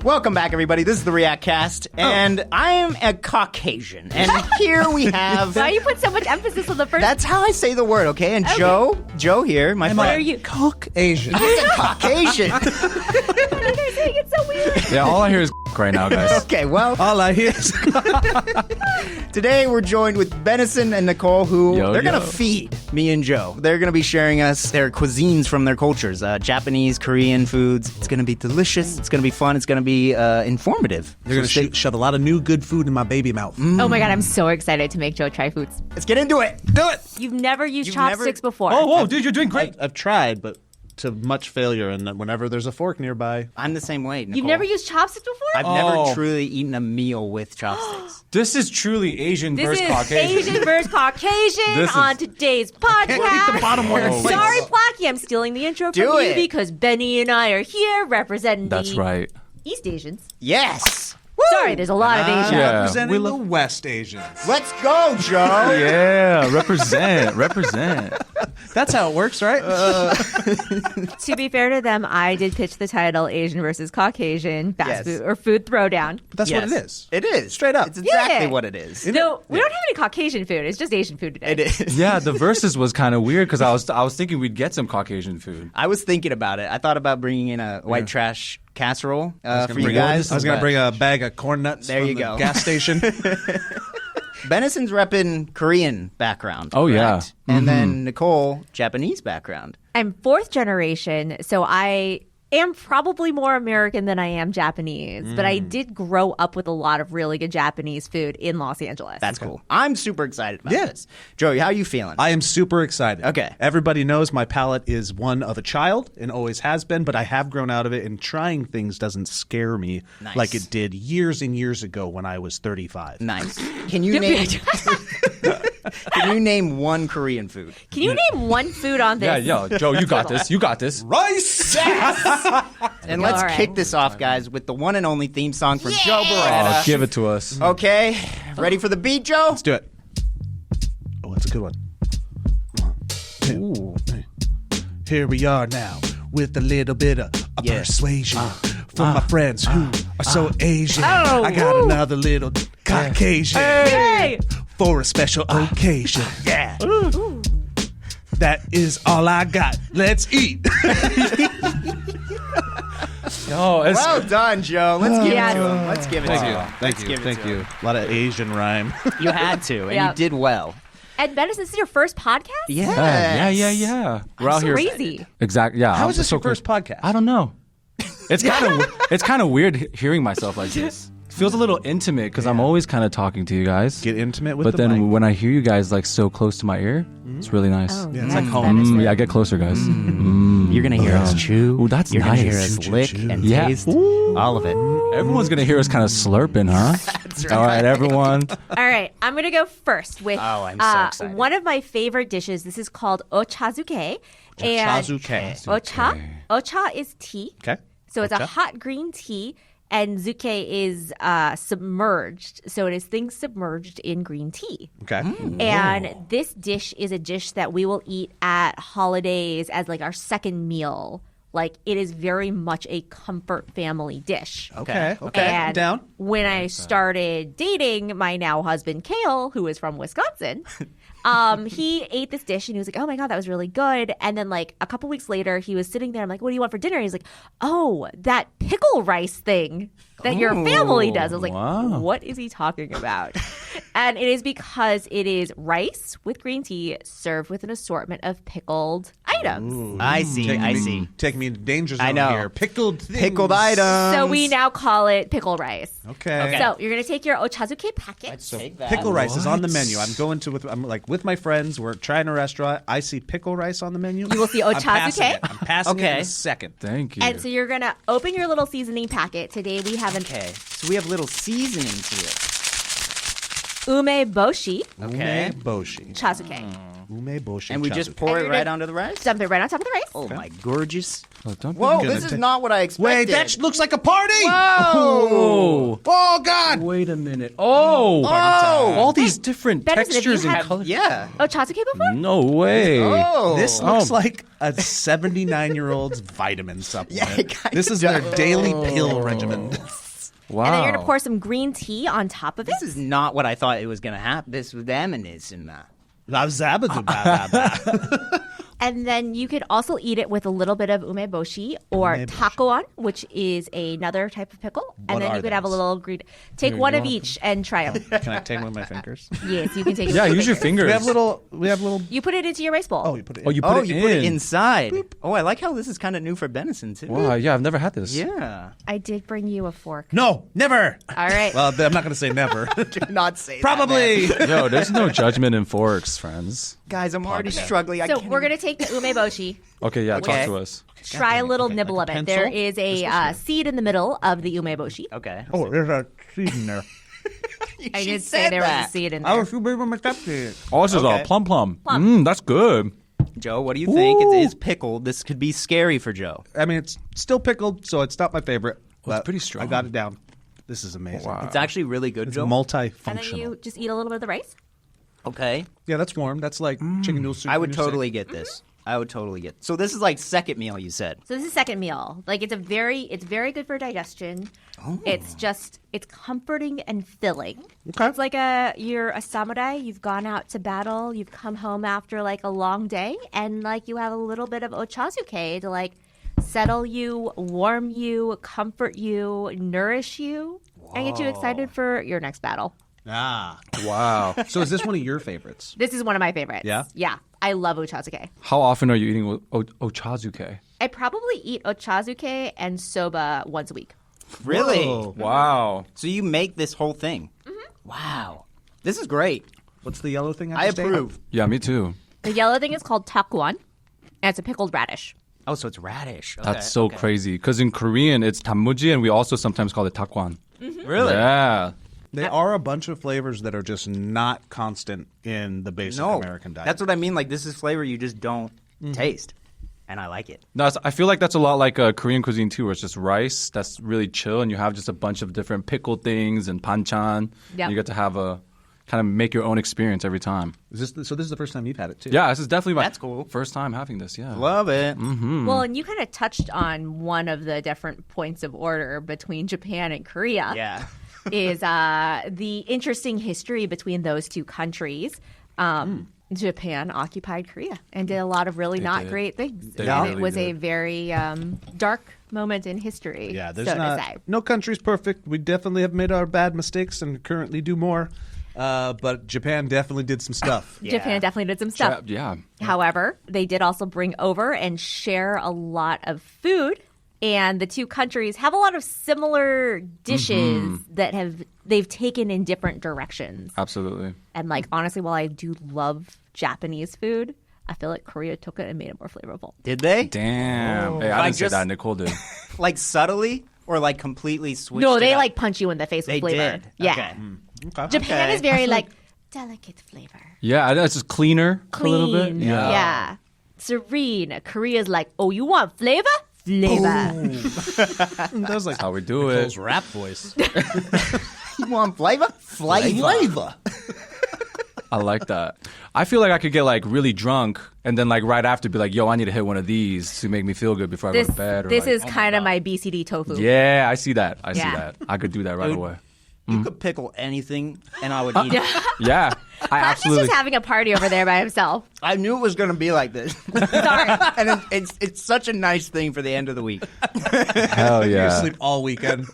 Welcome back, everybody. This is the ReactCast, and I am a Caucasian. And here we have... Why you put so much emphasis on the first... That's how I say the word, okay? And Joe here, my friend. What are you? Caucasian. I said Caucasian. Why are you guys saying it's so weird? Yeah, all I hear is right now, guys. Okay, well, All I hear is... today we're joined with Benison and Nicole, who Yo, they're going yo. to feed me and Joe. They're going to be sharing us their cuisines from their cultures, Japanese, Korean foods. It's going to be delicious. It's going to be fun. It's going to be informative. They're going to shove a lot of new good food in my baby mouth. Oh my god, I'm so excited to make Joe try foods. Let's get into it. Do it! You've never used You've chopsticks never- before. Oh, whoa, dude, you're doing great. I've tried, but to much failure, and whenever there's a fork nearby... I'm the same way, Nicole. You've never used chopsticks before? I've never truly eaten a meal with chopsticks. This is truly Asian This versus is Caucasian. Asian versus Caucasian This is- on today's podcast. Can't eat the bottom one. Sorry, Plachy, I'm stealing the intro Do from you it. because Benny and I are here representing That's the right. East Asians. Yes. Sorry, there's a lot of Asians. Yeah. Representing the West Asians. Let's go, Joe. Yeah, represent. That's how it works, right? To be fair to them, I did pitch the title Asian versus Caucasian fast Yes. food or food throwdown. But that's Yes. what it is. It is. Straight up. It's exactly Yeah. what it is. No, we don't have any Caucasian food. It's just Asian food today. It is. Yeah, the verses was kind of weird because I was thinking we'd get some Caucasian food. I was thinking about it. I thought about bringing in a white trash casserole for you Bring- guys. I was going to but bring a bag of corn nuts There from you the go. gas station. Benison's repping Korean background. Oh, yeah. correct? And then Nicole, Japanese background. I'm fourth generation, so I am probably more American than I am Japanese. But I did grow up with a lot of really good Japanese food in Los Angeles. That's cool. I'm super excited about Yeah. this. Joey, how are you feeling? I am super excited. Okay. Everybody knows my palate is one of a child and always has been, but I have grown out of it, and trying things doesn't scare me Nice. like it did years and years ago when I was 35. Nice. Can you name Can you name one Korean food? Can you name one food on this? Yeah, yo, Joe, you got this. You got this. Rice! And let's All right. kick this off, guys, with the one and only theme song from Joe Oh, Bereta. give it to us. Okay, ready for the beat, Joe? Let's do it. Oh, that's a good one. Ooh. Here we are now with a little bit of Yeah. persuasion from my friends who are so Asian. Oh, I got woo. another little Caucasian Yay! for a special occasion. Yeah. That is all I got. Let's eat. Yo, it's, Well done, Joe. Let's give Yes. it to him. Let's give it to him. Thank you. give it Thank to you. him. A lot of Asian rhyme. You had to, and Yeah. you did well. And Benison, this is your first podcast? Yes. yeah. We're out here. Crazy. Exactly. Yeah. How I'm is this so your first podcast? I don't know. It's kind of weird hearing myself like this. It feels a little intimate because I'm always kind of talking to you guys. Get intimate with But the then mic. when I hear you guys like so close to my ear, it's really nice. Oh, Yeah, it's yes, like home. Benison. Yeah, get closer, guys. You're gonna hear us chew. Ooh, that's You're gonna hear nice. us Chew, lick chew. and Yeah. taste. Ooh. All of it. Everyone's gonna hear us kind of slurping, huh? That's All right, everyone. All right, I'm going to go first with Oh, I'm so excited. one of my favorite dishes. This is called Ochazuke. And Ochazuke. Ocha is tea. Okay. So it's Ocha. a hot green tea, and zuke is submerged. So it is things submerged in green tea. Okay. And this dish is a dish that we will eat at holidays as like our second meal. Like it is very much a comfort family dish. Okay. Okay. I'm And down. when I started dating my now husband, Kale, who is from Wisconsin, he ate this dish and he was like, oh my God, that was really good. And then like a couple weeks later, he was sitting there. I'm like, what do you want for dinner? He's like, oh, that pickle rice thing that your family does. I was like, wow. what is he talking about? And it is because it is rice with green tea served with an assortment of pickled items. I see. I see. Taking me into danger zone I know. here. Pickled things. Pickled items. So we now call it pickle rice. Okay. So you're going to take your Ochazuke packet. Take that. Pickle rice is on the menu. I'm like with my friends. We're trying a restaurant. I see pickle rice on the menu. You will see I'm passing Ochazuke. it. I'm passing it in Okay. a second. Thank you. And so you're going to open your little seasoning packet. Today we have an Okay, so we have little seasonings here. Umeboshi, Okay. Umeboshi. Ochazuke. Umeboshi. And we just Ochazuke. pour it right onto the rice? Dump it right on top of the rice. Oh, my gorgeous. Oh, don't Whoa, be- this is not what I expected. Wait, that looks like a party! Whoa! Oh, God! Wait a minute. Oh, all these different Benison, have textures you and had- colors. Yeah. Ochazuke before? No way. Oh. This looks like a 79-year-old's vitamin supplement. Yeah, it kinda This is their daily pill regimen. Wow. And then you're gonna pour some green tea on top of it. This is not what I thought it was going to happen. This was feminism. And then you could also eat it with a little bit of umeboshi or takoan, which is another type of pickle. And What then are you could have a those? little green. Take one of each and try them. Can I take one of my fingers? Yes, you can take it. Yeah, with use your fingers. fingers. We have little. You put it into your rice bowl. Oh, you put it. Oh, In. you put Oh, it you in. put it inside. Oh, I like how this is kind of new for Benison, too. Wow, yeah, I've never had this. Yeah. I did bring you a fork. No, never. All right. Well, I'm not going to say never. Do not say Probably. that, man. Yo, there's no judgment in forks, friends. Guys, I'm already struggling. I So can't we're gonna take the umeboshi. Okay, yeah, talk Okay. to us. Try a little nibble of it. pencil? There is a seed in the middle of the umeboshi. Okay. Oh, there's a seed in there. I She did say said there was that. a seed in I there. was too big for my stepkid. Oh, this is all Okay. plum. Plum. That's good. Joe, what do you think? It is pickled. This could be scary for Joe. I mean, it's still pickled, so it's not my favorite. Well, it's but pretty strong. I got it down. This is amazing. Wow. It's actually really good, It's Joe. multifunctional. And then you just eat a little bit of the rice. Okay. Yeah, that's warm. That's like chicken noodle soup. I when would you're sick. totally get this. I would totally get. So this is like second meal, you said. So this is second meal. Like it's very good for digestion. It's comforting and filling. Okay. It's like you're a samurai. You've gone out to battle. You've come home after like a long day, and like you have a little bit of ochazuke to like settle you, warm you, comfort you, nourish you, and get you excited for your next battle. Ah. Wow. So is this one of your favorites? This is one of my favorites. Yeah? Yeah. I love ochazuke. How often are you eating ochazuke? I probably eat ochazuke and soba once a week. Really? Whoa. Wow. So you make this whole thing? Mm-hmm. Wow. This is great. What's the yellow thing? I approve. Yeah, me too. The yellow thing is called takuan, and it's a pickled radish. Oh, so it's radish. Okay, That's so okay. crazy. Because in Korean, it's tamuji, and we also sometimes call it takwan. Really? Yeah. There are a bunch of flavors that are just not constant in the basic No. American diet. That's what I mean. Like, this is flavor you just don't taste. And I like it. No, I feel like that's a lot like Korean cuisine too, where it's just rice that's really chill, and you have just a bunch of different pickled things and panchan. Yeah. You get to have a kind of make your own experience every time. so this is the first time you've had it too. Yeah, this is definitely my That's cool. first time having this. Yeah. Love it. Well, and you kind of touched on one of the different points of order between Japan and Korea. Yeah. Is the interesting history between those two countries. Japan occupied Korea and did a lot of really not did. great things. They And really it was a did. very dark moment in history. Yeah, there's so to not say. no country's perfect. We definitely have made our bad mistakes and currently do more. But Japan definitely did some stuff. Japan definitely did some stuff. Yeah. However, they did also bring over and share a lot of food. And the two countries have a lot of similar dishes that they've taken in different directions. Absolutely. And like honestly, while I do love Japanese food, I feel like Korea took it and made it more flavorful. Did they? Damn. Hey, I Like didn't say just- that. Nicole did. Like subtly or like completely switched No, it they up? like punch you in the face They with flavor. did. Yeah. Okay. Okay. Japan is very like delicate flavor. Yeah, it's just cleaner Clean. a little bit. Yeah. Serene. Korea's like, oh, you want flavor? Flavor. That was like How we do it. Nicole's rap voice. You want flavor? Flavor. I like that. I feel like I could get like really drunk and then like right after be like, yo, I need to hit one of these to make me feel good before I go This to bed. Or this like, is kind of my BCD tofu. Yeah, I see that. I see Yeah. that. I could do that right Dude. away. You could pickle anything and I would eat it. Yeah, I He's absolutely. just having a party over there by himself. I knew it was going to be like this. Sorry. And it's such a nice thing for the end of the week. Hell You're yeah. asleep all weekend.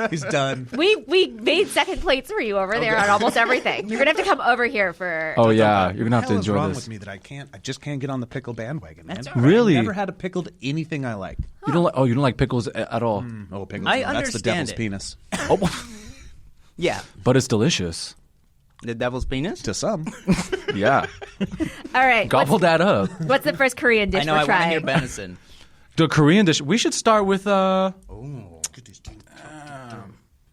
He's done. We made second plates for you over there on almost everything. You're gonna have to come over here for. Oh yeah, you're gonna have to What the hell is enjoy wrong this. with me that I just can't get on the pickle bandwagon, man. Really? I've never had a pickled anything I like. You don't like? Oh, you don't like pickles at all? Oh, pickles. I That's the understand devil's it. penis. Oh, Yeah. but it's delicious. The devil's penis? To some. Yeah, All right. gobble that up. What's the first Korean dish I know we're I want to hear trying? venison. The Korean dish. We should start with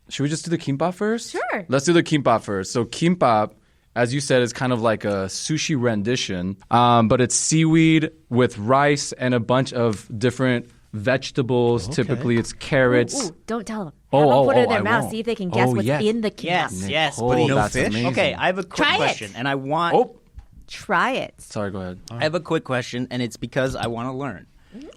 Should we just do the kimbap first? Sure. Let's do the kimbap first. So kimbap, as you said, is kind of like a sushi rendition, but it's seaweed with rice and a bunch of different vegetables. Okay. Typically, it's carrots. Ooh, don't tell them. Oh, Have them put it in oh, their I mouth. won't. See if they can guess Oh, what's yes. in the kimbap. Yes, Nicole, please. that's fish? amazing. Okay, I have a quick Try it. question, and I want. Oh, Try it. sorry. Go ahead. I have a quick question, and it's because I want to learn.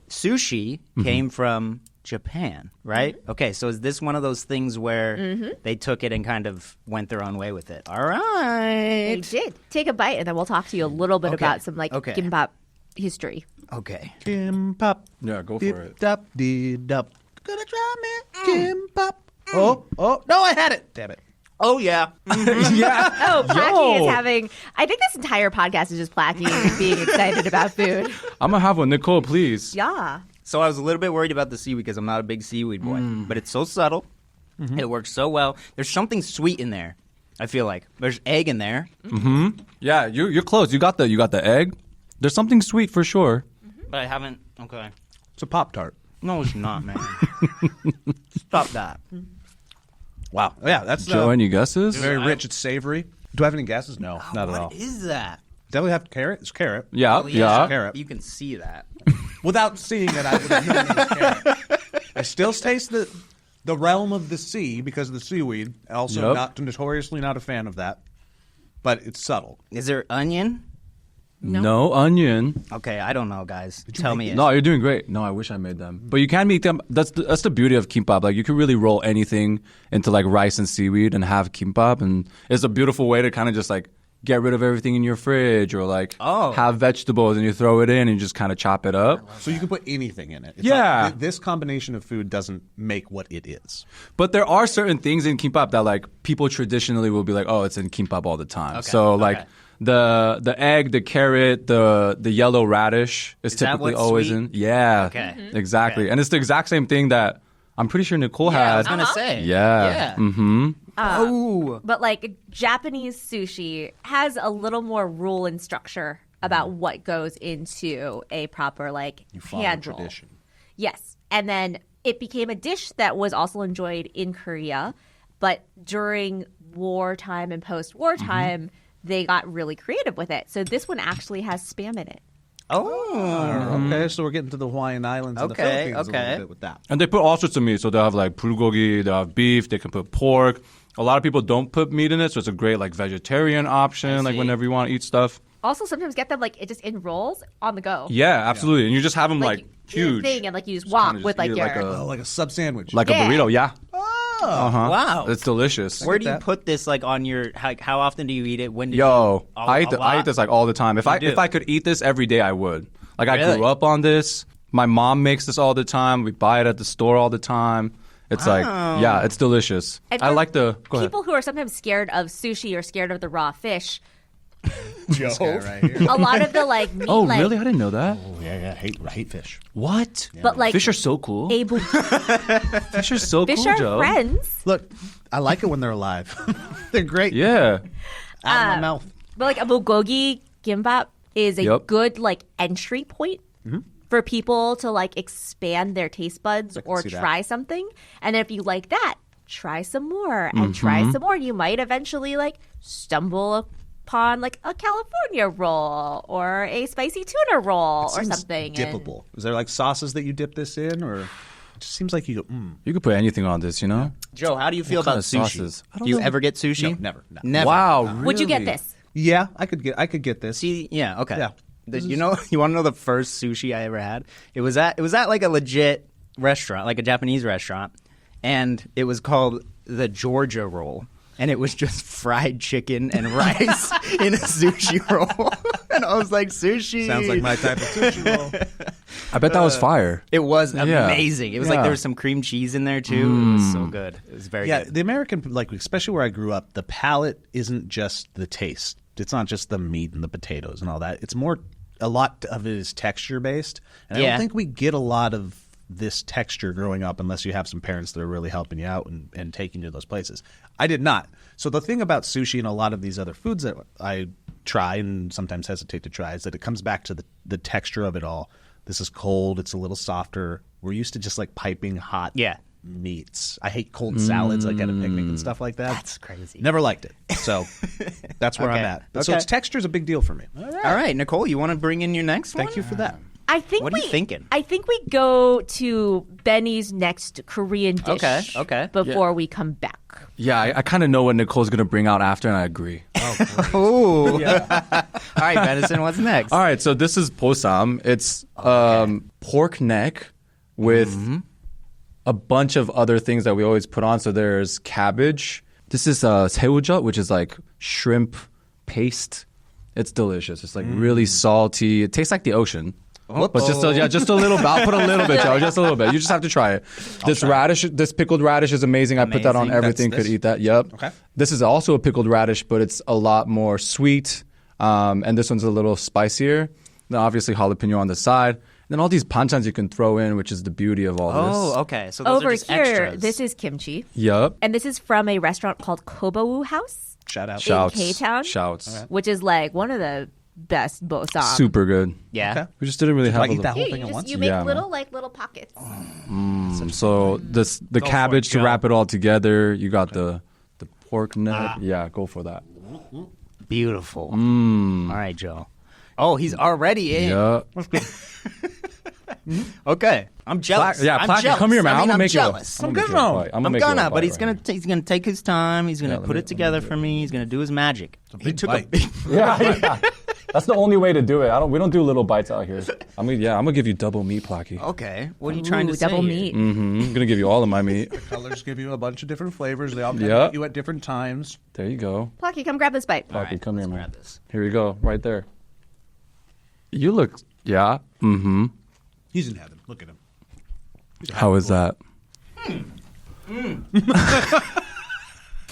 Sushi came from Japan, right? Okay, so is this one of those things where they took it and kind of went their own way with it? All right. They did. Take a bite, and then we'll talk to you a little bit Okay. about some Okay. kimbap history. Okay. Kimbap. Yeah, go for Dip, it. dap, dee, dap. Gonna try me kimbap. Oh, no, I had it. Damn it. Oh, yeah. Yeah. Oh, Placky Yo. is having. I think this entire podcast is just Placky being excited about food. I'm gonna have one. Nicole, please. Yeah. So I was a little bit worried about the seaweed because I'm not a big seaweed boy, but it's so subtle. It works so well. There's something sweet in there. I feel like there's egg in there. Yeah, you're close. You got the egg. There's something sweet for sure. But I haven't. Okay. It's a Pop-Tart. No, it's not, man. Stop that. Wow. Yeah, that's Joe, any guesses? very rich. It's savory. Do I have any guesses? No, not at all. What is that? Definitely have carrot. It's carrot. Yeah, Oh, yeah. Carrot. You can see that. Without seeing it, I would have known it was carrot. I still taste the realm of the sea because of the seaweed. Also, Yep. not notoriously not a fan of that, but it's subtle. Is there onion? No onion. Okay, I don't know, guys. Tell me. No, you're doing great. No, I wish I made them. But you can make them. That's the beauty of kimbap. Like you can really roll anything into like rice and seaweed and have kimbap, and it's a beautiful way to kind of just like get rid of everything in your fridge or like have vegetables and you throw it in and you just kind of chop it up. So you can put anything in it. It's Yeah. not- this combination of food doesn't make what it is. But there are certain things in kimbap that like people traditionally will be like, oh, it's in kimbap all the time. Okay, So like okay. the egg, the carrot, the yellow radish is that typically what's always sweet? in. Yeah. Okay. Exactly. Okay. And it's the exact same thing that I'm pretty sure Nicole Yeah, I had. was gonna say. Yeah. Yeah. Mm-hmm. Oh. But like Japanese sushi has a little more rule and structure about what goes into a proper like Follow hand roll. tradition. Yes. And then it became a dish that was also enjoyed in Korea, but during wartime and post-war time, they got really creative with it. So this one actually has Spam in it. Oh. Okay, so we're getting to the Hawaiian Islands and the Okay, Philippines a okay. little bit with that. And they put all sorts of meat. So they have like bulgogi, they have beef, they can put pork. A lot of people don't put meat in it, so it's a great like vegetarian option, like see. whenever you want to eat stuff. Also, sometimes get them like it just in rolls on the go. Yeah, absolutely. And you just have them like, you eat a huge. thing and like you just Just walk kinda with just like eat it your like Oh, like a sub sandwich. like Yeah. a burrito, yeah. Wow. It's delicious. Where do you that. put this? Like on your? Like, how often do you eat it? When do Yo, you? I eat this like all the time. If do? I could eat this every day, I would. Like I Really? grew up on this. My mom makes this all the time. We buy it at the store all the time. It's like, yeah, it's delicious. And I for like the go ahead. people who are sometimes scared of sushi or scared of the raw fish. This guy right here. A lot of the like meat, Oh, like, really? I didn't know that. Oh, yeah, I hate fish. What? but like Fish are so cool. able Fish are so fish cool, are Joe. friends. Look, I like it when they're alive. They're great. Yeah. Out of my mouth. But like a bulgogi kimbap is a Yep. good like entry point for people to like expand their taste buds or see that. try something. And then if you like that, try some more and try some more. You might eventually like stumble upon like a California roll or a spicy tuna roll or Seems something. dippable. Is there like sauces that you dip this in, or it just seems like you go, You could put anything on this, you know? Joe, how do you feel What kind about of sushi? sauces? I don't Do you know. ever get sushi? No, never. No. Never. Wow. And would you get really? this? Yeah, I could get this. See, yeah, okay. Yeah. You know, you want to know the first sushi I ever had? It was at like a legit restaurant, like a Japanese restaurant, and it was called the Georgia roll, and it was just fried chicken and rice in a sushi roll, and I was like, sushi Sounds like my type of sushi roll. I bet that was fire. It was Yeah. amazing. It was like Yeah. there was some cream cheese in there too. It was so good. It was very Yeah, good. the American, like especially where I grew up, the palate isn't just the taste. It's not just the meat and the potatoes and all that. It's more, a lot of it is texture based, and I Yeah. don't think we get a lot of this texture growing up unless you have some parents that are really helping you out and taking you to those places. I did not. So the thing about sushi and a lot of these other foods that I try and sometimes hesitate to try is that it comes back to the texture of it all. This is cold. It's a little softer. We're used to just like piping hot Yeah. meats. I hate cold salads like at a picnic and stuff like that. That's crazy. Never liked it. So that's where I'm Okay. at. So Okay. its texture is a big deal for me. All right, Nicole, you want to bring in your next one? Thank you for that. I think What are you thinking? I think we go to Benny's next Korean dish. Okay. Before we come back. Yeah, I kind of know what Nicole's gonna bring out after, and I agree. Ooh. All right, Benison, what's next? All right, so this is Bossam. It's pork neck with a bunch of other things that we always put on. So there's cabbage. This is 새우젓, which is like shrimp paste. It's delicious. It's like really salty. It tastes like the ocean. But just a little bit. I'll put a little bit, Joe. Just a little bit. You just have to try it. This pickled radish is amazing. I put that on Amazing. everything. That's Could this? eat that. Yep. Okay. This is also a pickled radish, but it's a lot more sweet. And this one's a little spicier. Then obviously jalapeno on the side. And then all these panchans you can throw in, which is the beauty of all this. Oh, okay. So those Over are just here, extras. this is kimchi. Yep. And this is from a restaurant called Kobo House, Shout out. Shouts. K-Town? Shouts. which is like one of the best bossam. Super good. Yeah. Okay. We just didn't really have I a eat that Yeah, whole thing you at just once? you make Yeah, little pockets. So the cabbage for it, to Joe. wrap it all together. You got the pork neck. Yeah, go for that. Beautiful. All right, Joe. Oh, he's already in. Yeah. Okay. I'm jealous. Yeah, I'm Placky, jealous. come here, man. I mean, I'm I'm make jealous. You. I'm make you a gonna. bite. I'ma I'm make you a gonna, bite but he's right gonna take his time. He's gonna let put me- it together for me. He's gonna do his magic. He big took bite. a big. Yeah. That's the only way to do it. We don't do little bites out here. I'm gonna give you double meat, Placky. Okay. What are you trying to Ooh, say? double here? meat. I'm gonna give you all of my meat. Colors give you a bunch of different flavors. They all come Yeah. at you at different times. There you go. Placky, come grab this bite. All Placky, right, come here, let's man. grab this. Here you go, right there. You look. Yeah. Mm-hmm. He's in heaven. Look at him. How is that?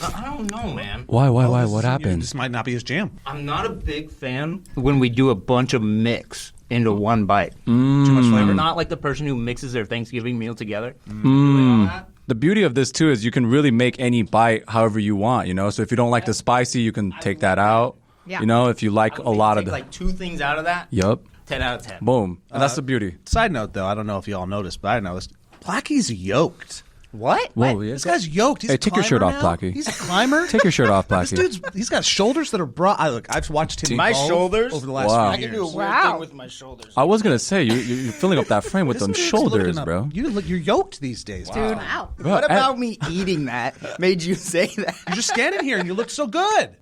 I don't know, man. Why? Oh, What happened? This might not be his jam. I'm not a big fan when we do a bunch of mix into one bite. Too much flavor. I'm not like the person who mixes their Thanksgiving meal together. On that. The beauty of this too is you can really make any bite however you want. You know, so if you don't like the spicy, you can take that out. Yeah. You know, if you like I would a lot of take the. like two things out of that. Yup. 10 out of 10. Boom. And that's the beauty. Side note, though, I don't know if you all noticed, but I noticed. Placky's yoked. What? Whoa, yeah. This guy's yoked. He's Hey, a take your shirt climber off, now. Placky. He's a climber. Take your shirt off, This Placky. he's got shoulders that are broad. Look, I've watched him My evolve shoulders? over the last Wow. few I can do a years. weird Wow. thing with my shoulders. I was gonna say you're filling up that frame with them This dude's shoulders, looking up- bro. You're yoked these days, dude. Wow. Bro, What and- about me eating that made you say that? You're just standing here and you look so good.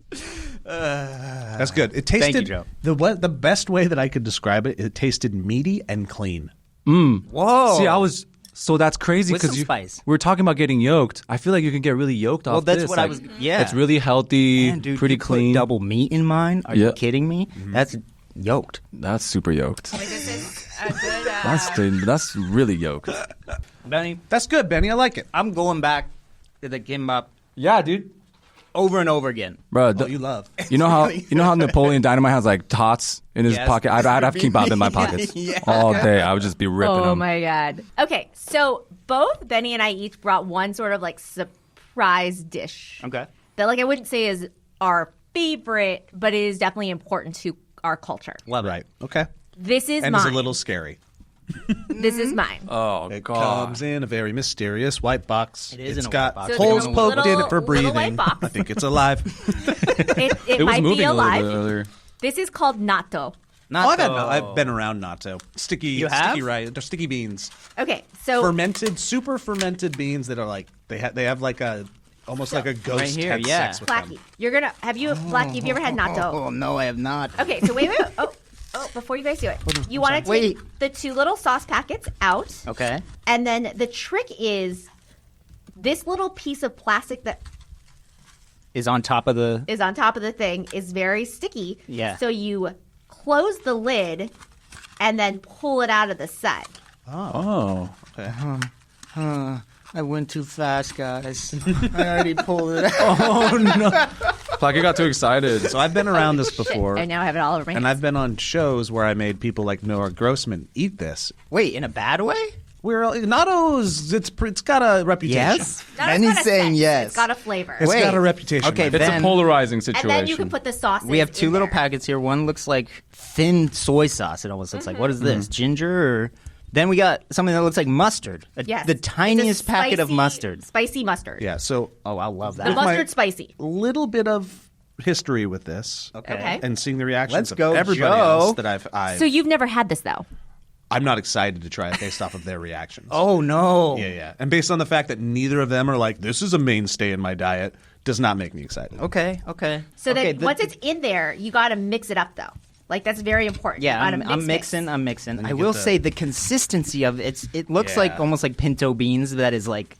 That's good. It tasted Thank you, Joe. the best way that I could describe it. It tasted meaty and clean. Whoa. See, so that's crazy With because some spice. we were talking about getting yoked. I feel like you can get really yoked off. Well, that's this. what I Like, was. Yeah. It's really healthy, Man, dude, pretty you put clean. double meat in mine? Are Yeah. you kidding me? That's yoked. That's super yoked. This is a good. That's really yoked. Benny, That's good, Benny. I like it. I'm going back to the Kimbap Yeah, dude. over and over again. Bro, Oh, you love. you know how Napoleon Dynamite has like tots in his Yes. pocket. I'd have Kimbap in my pockets Yeah. all day. I would just be ripping Oh them. my god. Okay, so both Benny and I each brought one sort of like surprise dish Okay. that like I wouldn't say is our favorite, but it is definitely important to our culture. Love it. Right. Okay. This is And mine. it's a little scary. This is mine. Oh It god. comes in a very mysterious white box. It is It's in a got white box. So holes it's a poked in little- it for little white breathing. box. I think it's alive. It It was might moving be a little alive. bit earlier. This is called natto. I've been around natto. Sticky. You have? Sticky, right? They're sticky beans. Okay, so Fermented, super fermented beans that are like they have like a almost like a ghost Right here, had yeah. sex with them. Blackie, you're gonna Blackie, have you ever had natto? Oh, no, I have not. Okay, so wait. Oh, before you guys do it, you want to take the two little sauce packets out, Okay. and then the trick is this little piece of plastic that Is on top of the. is on top of the thing is very sticky. Yeah. So you close the lid and then pull it out of the side. Oh. I went too fast, guys. I already pulled it out. Oh no. Placky got too excited. So I've been around this before, And now I have it all over my and hands. I've been on shows where I made people like Noah Grossman eat this. Wait, in a bad way? We're Natto's. It's got a reputation. Yes. Not Benny's got a saying scent, yes. It's got a flavor. It's Wait. got a reputation. Okay, right? It's Ben- a polarizing And situation. then you can put the sauce. We have two little packets here. One looks like thin soy sauce. It almost looks like. What is this? Ginger or Then we got something that looks like mustard. Yes. The It's a tiniest packet of spicy- mustard. Spicy mustard. Yeah, so Oh, I love The that. mustard spicy. little bit of history with this. Okay. And seeing the reactions Let's of go, everybody Joe. else that I've So you've never had this though? I'm not excited to try it based off of their reactions. Oh, no. Yeah. And based on the fact that neither of them are like, this is a mainstay in my diet, does not make me excited. Okay. So okay, then once it's in there, you got to mix it up though. Like that's very important. Yeah, You gotta I'm mix. mixing. I you will get the- say the consistency of it looks Yeah. like almost like pinto beans that is like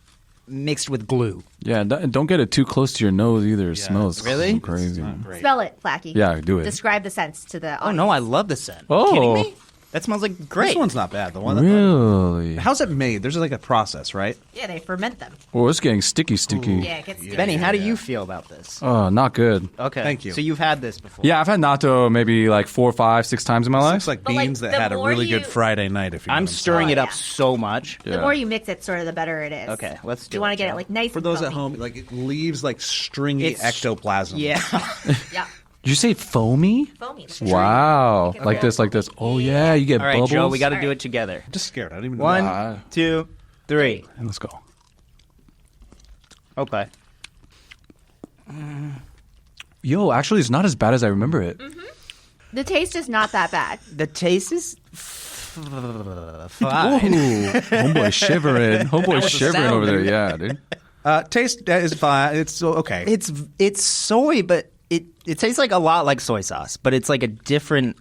mixed with glue. Yeah, and don't get it too close to your nose either. It smells Really? crazy. Great. Smell it, Flacky. Yeah, do it. Describe the scents to the Oh, no, I love the scent. Oh. Kidding me? That smells like great. This one's not bad. The one that, Really? how's it made? There's like a process, right? Yeah, they ferment them. Oh, it's getting sticky. Yeah, it gets Benny, how do you feel about this? Oh, not good. Okay. Thank you. So you've had this before. Yeah, I've had natto maybe like 4, 5, 6 times in my life. Looks like But, like, beans that the had a more really you- good Friday night. If you know I'm what stirring Oh, it up yeah. so much. The Yeah. more you mix it, sort of the better it is. Okay, let's do You want it, to get Joe. it like nice. For and those at foamy. home, like it leaves like stringy It's- ectoplasm. Yeah. Yeah, Did you say foamy? foamy. Wow. Make it Like roll. this, like this. Oh, yeah, you get All right, bubbles. Joe, we got to All do right. it together. I'm just scared. I don't even know. 1, 2, 3. And let's go. Okay. Yo, actually, it's not as bad as I remember it. The taste is not that bad. The taste is Ooh, fine. homeboy shivering. Homeboy was a shivering sound. over there. Yeah, dude. Taste is fine. It's okay. It's soy, but it tastes like a lot like soy sauce, but it's like a different.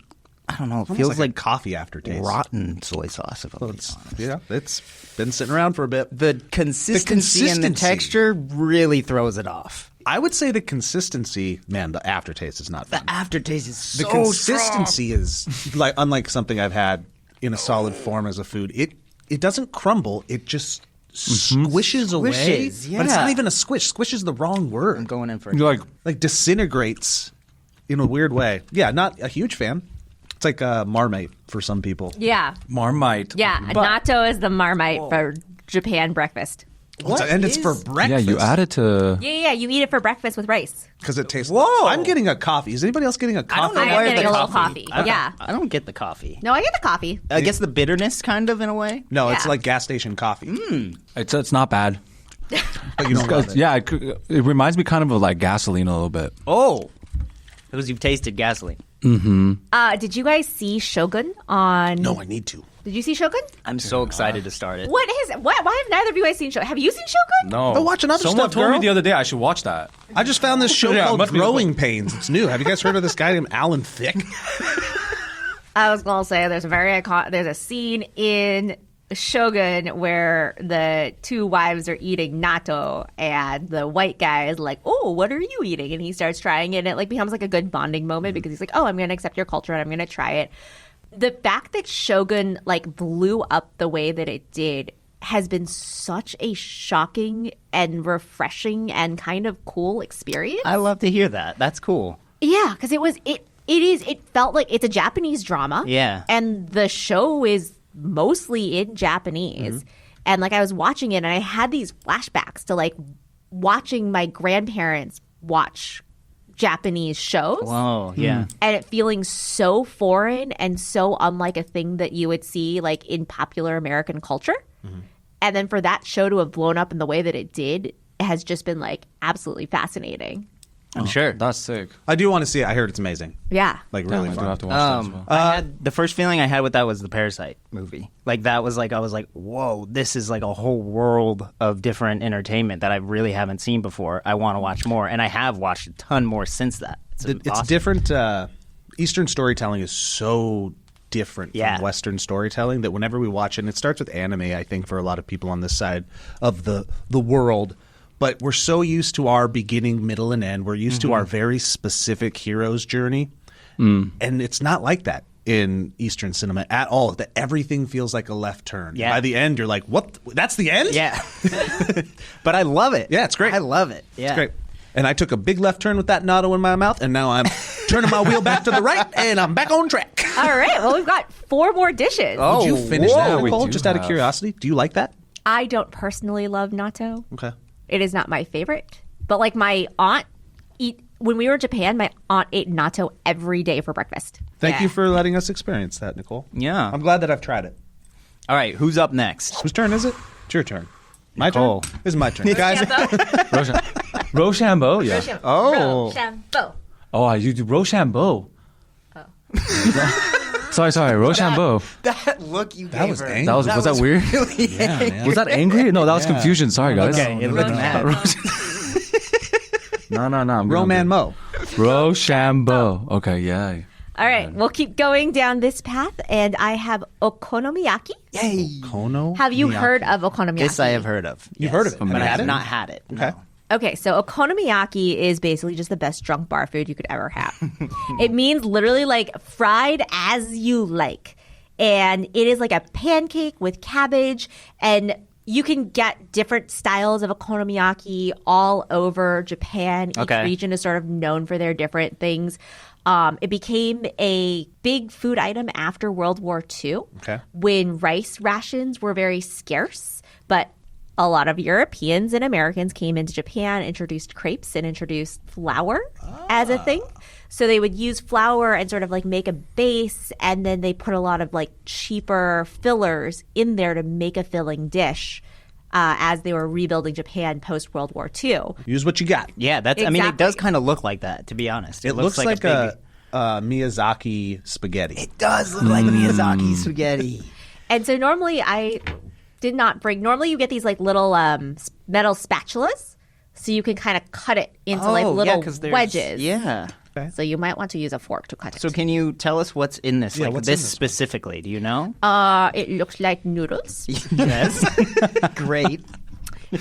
I don't know. It Feels feels like, like a coffee aftertaste. rotten soy sauce. If I'm being honest. Yeah, it's been sitting around for a bit. The consistency and the consistency. texture really throws it off. I would say the consistency, man, the aftertaste is not fun. The aftertaste is The so consistency is like unlike something I've had in a solid form as a food. It doesn't crumble. It just squishes away. Squishes, But it's yeah. not even a squish. Squish is the wrong word. I'm going in for it. You're like, Like disintegrates in a weird way. Yeah, not a huge fan. It's like a Marmite for some people. Yeah, Marmite. yeah. Natto is the Marmite for Japan breakfast. And it's for breakfast. Yeah, you add it to. Yeah. You eat it for breakfast with rice. Because it tastes. Whoa. I'm getting a coffee. Is anybody else getting a coffee? I don't know I am where getting the a little coffee. coffee. Yeah. I don't get the coffee. No, I get the coffee. I guess the bitterness, kind of in a way. No, it's Yeah. like gas station coffee. It's not bad. But you don't love it. Yeah, it reminds me kind of like gasoline a little bit. Oh, because you've tasted gasoline. Did you guys see Shogun on? No, I need to. Did you see Shogun? I'm so excited to start it. What is? Why have neither of you guys seen Shogun? Have you seen Shogun? No. But watching other Someone stuff, told me girl. the other day I should watch that. I just found this show Yeah, it called must be Growing Pains. It's new. Have you guys heard of this guy named Alan Thicke? I was gonna say there's a scene in Shogun where the two wives are eating natto and the white guy is like, "Oh, what are you eating?" And he starts trying it and it like becomes like a good bonding moment because he's like, "Oh, I'm going to accept your culture and I'm going to try it." The fact that Shogun like blew up the way that it did has been such a shocking and refreshing and kind of cool experience. I love to hear that. That's cool. Yeah, because it felt like it's a Japanese drama. Yeah. And the show is mostly in Japanese. And like I was watching it and I had these flashbacks to like watching my grandparents watch Japanese shows. Whoa, yeah. And it feeling so foreign and so unlike a thing that you would see like in popular American culture. And then for that show to have blown up in the way that it did has just been like absolutely fascinating. I'm sure. That's sick. I do want to see it. I heard it's amazing. Yeah. Like Yeah, really I do fun. have to watch that as well. I had, the first feeling I had with that was the Parasite movie. Like that was like I was like, whoa, this is like a whole world of different entertainment that I really haven't seen before. I want to watch more, and I have watched a ton more since that. It's awesome. different. Eastern storytelling is so different Yeah. from Western storytelling that whenever we watch it, and it starts with anime, I think, for a lot of people on this side of the world. But we're so used to our beginning, middle, and end. We're used to our very specific hero's journey. And it's not like that in Eastern cinema at all. That everything feels like a left turn. Yeah. By the end, you're like, what? That's the end? Yeah. But I love it. Yeah, it's great. I love it. Yeah. It's great. And I took a big left turn with that natto in my mouth, and now I'm turning my wheel back to the right, and I'm back on track. All right. Well, we've got 4 more dishes. Oh, Did you finish whoa. that, We Nicole? do Just out of have- curiosity, do you like that? I don't personally love natto. Okay. It is not my favorite. But like my aunt when we were in Japan, my aunt ate natto every day for breakfast. Thank you for letting us experience that, Nicole. Yeah. I'm glad that I've tried it. All right, who's up next? Whose turn is it? It's your turn. My Nicole. turn? This is my turn. Guys, Rochambeau, yeah. Oh. Rochambeau. Oh, you do Rochambeau. Sorry, Rochambeau. That look you That gave was her. angry. Was that weird? Really yeah, man. Was that angry? No, that was Yeah. confusion. Sorry, guys. Okay, it looked mad. No. I'm Roman Mo. Rochambeau. Okay, yeah. All right, we'll keep going down this path, and I have okonomiyaki. Yay. Kono. Have you Miyaki. heard of okonomiyaki? This I have heard of. You've heard of it, but have I you have had it? not had it. Okay. No. Okay, so okonomiyaki is basically just the best drunk bar food you could ever have. It means literally like fried as you like. And it is like a pancake with cabbage, and you can get different styles of okonomiyaki all over Japan. Each Okay. region is sort of known for their different things. It became a big food item after World War II Okay. when rice rations were very scarce, but a lot of Europeans and Americans came into Japan, introduced crepes, and introduced flour as a thing. So they would use flour and sort of like make a base, and then they put a lot of like cheaper fillers in there to make a filling dish as they were rebuilding Japan post World War II. Use what you got. Yeah, that's. I mean, it Exactly. does kind of look like that, to be honest. It looks like a big- a Miyazaki spaghetti. It does look like Miyazaki spaghetti. And so normally I did not bring. Normally you get these like little metal spatulas, so you can kind of cut it into like little 'cause there's- wedges. Yeah. So you might want to use a fork to cut it. So can you tell us what's in this? Yeah, Like what's in this this one? specifically? Do you know? It looks like noodles. Yes. Great.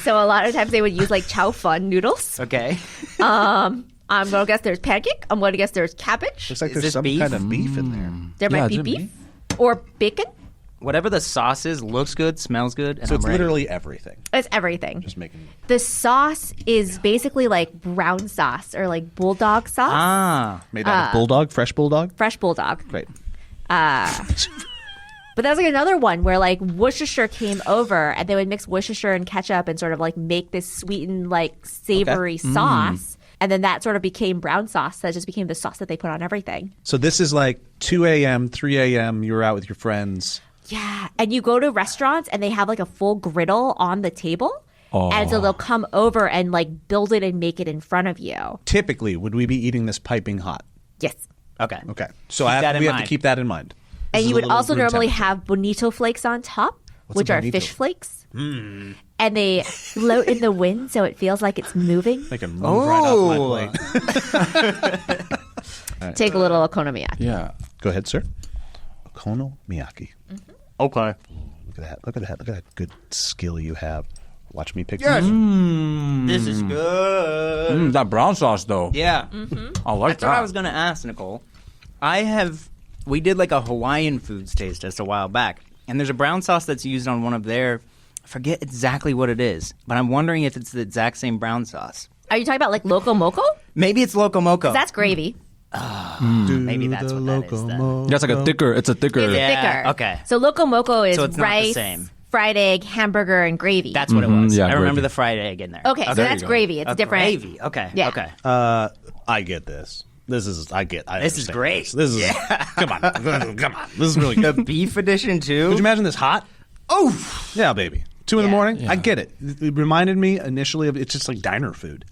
So a lot of times they would use like chow fun noodles. Okay. I'm gonna guess there's pancake. I'm gonna guess there's cabbage. Looks like Is there's this some beef? kind of beef in there. There Yeah, might be it's beef beef. or bacon. Whatever the sauce is, looks good, smells good. And So it's I'm ready. literally everything. It's everything. Just making. The sauce is basically like brown sauce or like bulldog sauce. Ah. Made out of bulldog, fresh bulldog. Fresh bulldog. Great. But that's like another one where like Worcestershire came over and they would mix Worcestershire and ketchup and sort of like make this sweetened like savory sauce. And then that sort of became brown sauce. That just became the sauce that they put on everything. So this is like 2 a.m., 3 a.m. You were out with your friends. Yeah. And you go to restaurants and they have like a full griddle on the table. Oh. And so they'll come over and like build it and make it in front of you. Typically, would we be eating this piping hot? Yes. Okay. Okay. So Keep that in we have mind. to keep that in mind. And This is you a would little also room normally temperature. have bonito flakes on top, What's which a are bonito? fish flakes. And they float in the wind so it feels like it's moving. They can move right off my plate. Take a little okonomiyaki. Yeah. Go ahead, sir. Okonomiyaki. Okay. Look at that. Look at that. Look at that good skill you have. Watch me pick Yes. some. This is good. That brown sauce, though. Yeah. I like That's that. what I was going to ask, Nicole. We did like a Hawaiian foods taste test a while back, and there's a brown sauce that's used on one of their, I forget exactly what it is, but I'm wondering if it's the exact same brown sauce. Are you talking about like loco moco? Maybe it's Loco Moco. That's gravy. Maybe that's what that is then. That's like a thicker. It's a thicker. It's Yeah, thicker. okay. So loco moco is So it's not the rice, same. fried egg, hamburger, and gravy. That's what it was. yeah, I remember gravy. the fried egg in there. okay. So there you that's go. gravy. It's different. Gravy. Okay. Yeah. Okay. I get this. This is I This is understand great. This is come on. Come on. This is really The good. beef edition too. Could you imagine this hot? Oh, Yeah, baby. 2 in the Yeah. morning. Yeah. I get it. It reminded me initially of it's just like diner food.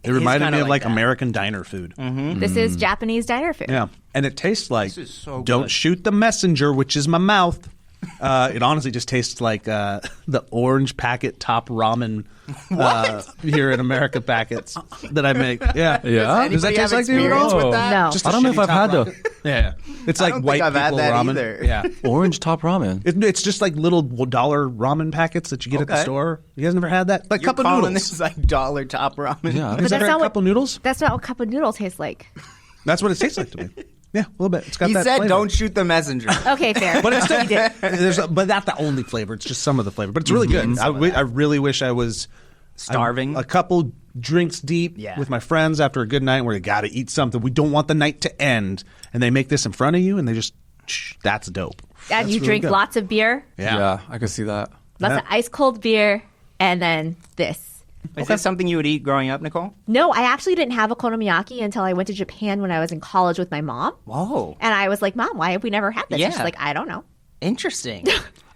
It is reminded kinda me of like like that. American diner food. This is Japanese diner food. Yeah, and it tastes like This is so don't good. shoot the messenger, which is my mouth. It honestly just tastes like the orange packet top ramen here in America packets that I make. Yeah, Yeah? Does that Anybody taste have like to you at experience all? with that? No. Just I a don't know if shitty I've had top the ramen. Yeah, it's like don't white think I've had people that ramen. either. Yeah, orange top ramen. it's just like little dollar ramen packets that you get at the Okay. store. You guys never had that? Like You're cup of calling noodles. this like dollar top ramen. Yeah. Has that's ever had not a what- cup of noodles? That's not what cup of noodle tastes like. That's what it tastes like to me. Yeah, a little bit. It's got He that said, flavor. "Don't shoot the messenger." Okay, fair. But it's still, but not the only flavor. It's just some of the flavor. But it's really good. I really wish I was Starving. a couple drinks deep Yeah. with my friends after a good night where you got to eat something. We don't want the night to end. And they make this in front of you and they just, that's dope. And you really drink good. lots of beer, Yeah. I can see that. lots of ice cold beer, and then this. Is this something you would eat growing up, Nicole? No, I actually didn't have okonomiyaki until I went to Japan when I was in college with my mom. Whoa, And I was like, Mom, why have we never had this? And Yeah. she's like, I don't know. interesting.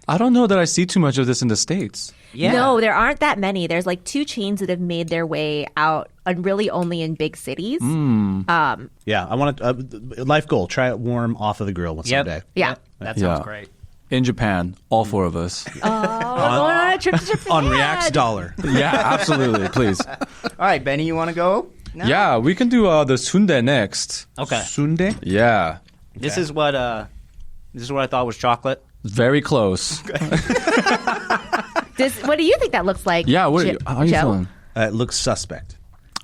I don't know that I see too much of this in the States. Yeah. No, there aren't that many. There's like 2 chains that have made their way out, and really only in big cities. Yeah, I want to life goal. Try it warm off of the grill Yep. someday. Yeah. Yep. That sounds Yeah. great. In Japan, all 4 of us. Oh, we're going on a trip to Japan. On React's dollar. Yeah, absolutely. Please. All right, Benny, you want to go? No? Yeah, we can do the Soondae next. Okay. Soondae? Yeah. This is what I thought was chocolate. Very close. What do you think that looks like? Yeah, how are you feeling? It looks suspect.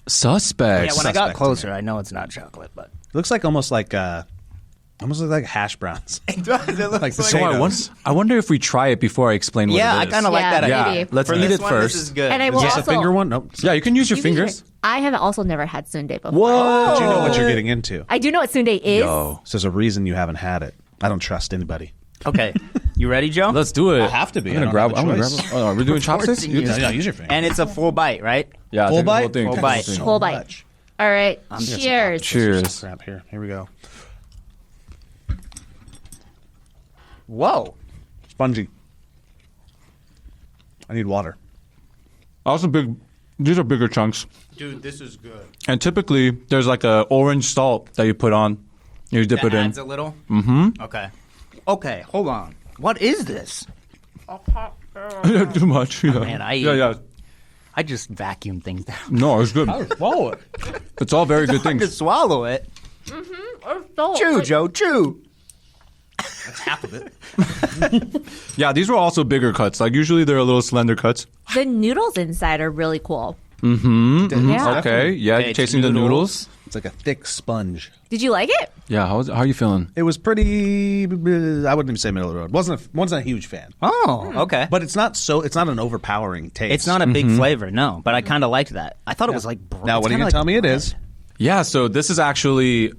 Suspect. Yeah, when I got Suspect closer, I know it's not chocolate, but It looks like almost like hash browns. it does. It looks Like the So I wonder if we try it before I explain what yeah, it I is. kind of like Yeah, that. yeah. idea. maybe. Let's For eat this it one, first. This is good. And I Is will this also a finger one? Nope. Yeah, you can use your You can fingers. hear- I have also never had Soondae before. Whoa. But you know what you're getting into. I do know what Soondae is. Yo. So there's a reason you haven't had it. I don't trust anybody. Okay, you ready, Joe? Let's do it. I have to be. I'm I gonna don't grab. have a I'm gonna grab. choice. Oh, are we doing chopsticks? You- No, use your finger. And it's a full bite, right? Yeah, Full take the whole bite? thing. Full take the whole bite. thing. Whole bite. All right. Cheers. Cheers. Crap, here we go. Whoa. Spongy. I need water. Also, these are bigger chunks. Dude, this is good. And typically, there's like a orange salt that you put on. You dip it in. Adds a little? Mm-hmm. Okay. Okay, hold on. What is this? Too much. Yeah. Man, yeah. I just vacuum things down. No, it's good. Swallow it. It's all very good Hard to things. swallow it. So, Chew, like, Joe, chew. That's half of it. Yeah, these were also bigger cuts. Like usually, they're a little slender cuts. The noodles inside are really cool. Yeah. Okay. Yeah, Okay, it's chasing the noodles. It's like a thick sponge. Did you like it? Yeah. How are you feeling? It was pretty. I wouldn't even say middle of the road. wasn't a huge fan. Oh, okay. But it's not an overpowering taste. It's not a big flavor, no. But I kind of liked that. I thought it was like. Now, what are you gonna tell me it is? Yeah. So this is actually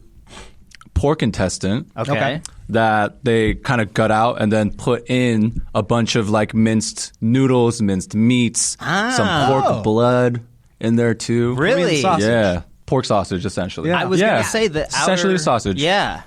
pork intestine. Okay. That they kind of gut out and then put in a bunch of like minced noodles, minced meats, some pork blood in there too. Really? Korean sausage. Yeah. Pork sausage, essentially. Yeah. I was Yeah. gonna say the It's essentially outer- sausage. Yeah.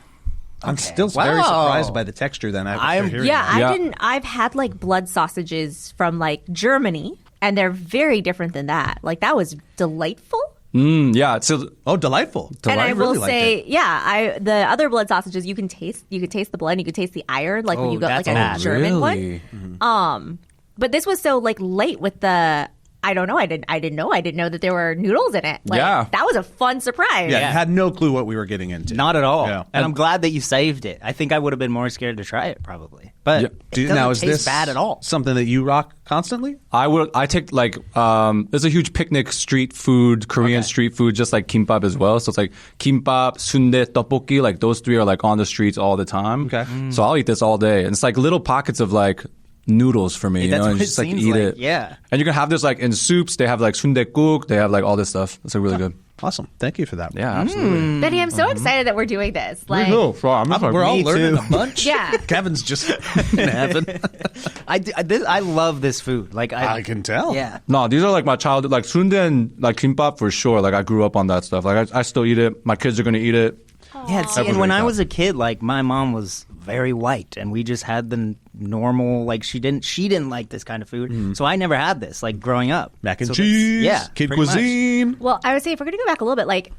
I'm still Wow. very surprised by the texture. Then after hearing Yeah, that. Yeah. I didn't. I've had like blood sausages from like Germany, and they're very different than that. Like that was delightful. Yeah. So Oh, delightful. And I will really liked say, it. yeah, the other blood sausages you can taste the blood, and you can taste the iron, like when Oh, you got like that's a German really? one. But this was so like light with the. I don't know. I didn't know that there were noodles in it. Like, Yeah. that was a fun surprise. Yeah, had no clue what we were getting into. Not at all. Yeah. And I'm glad that you saved it. I think I would have been more scared to try it, probably. But Yeah. it doesn't now is taste this bad at all. something that you rock constantly? I take like there's a huge picnic street food, Korean street food, just like kimbap as well. So it's like kimbap, Soondae, tteokbokki, like those 3 are like on the streets all the time. Okay. So I'll eat this all day. And it's like little pockets of like noodles for me, you That's know, and what it just like seems eat like, it. yeah. And you can have this like in soups, they have like sundae-guk, they have like all this stuff. It's like really good. Awesome. Thank you for that. Yeah, absolutely. Betty, I'm so excited that we're doing this. Like, We're all Me learning too. a bunch. Yeah. Kevin's just in heaven. I love this food. Like I can tell. Yeah. No, these are like my childhood, like sundae and like kimbap for sure. Like I grew up on that stuff. Like I still eat it. My kids are gonna eat it. Yeah, see, and when I was a kid, like my mom was very white, and we just had the normal. Like she didn't like this kind of food, so I never had this. Like growing up, Mac and So that's- cheese. yeah, Kid pretty much. cuisine. Well, I would say if we're going to go back a little bit, like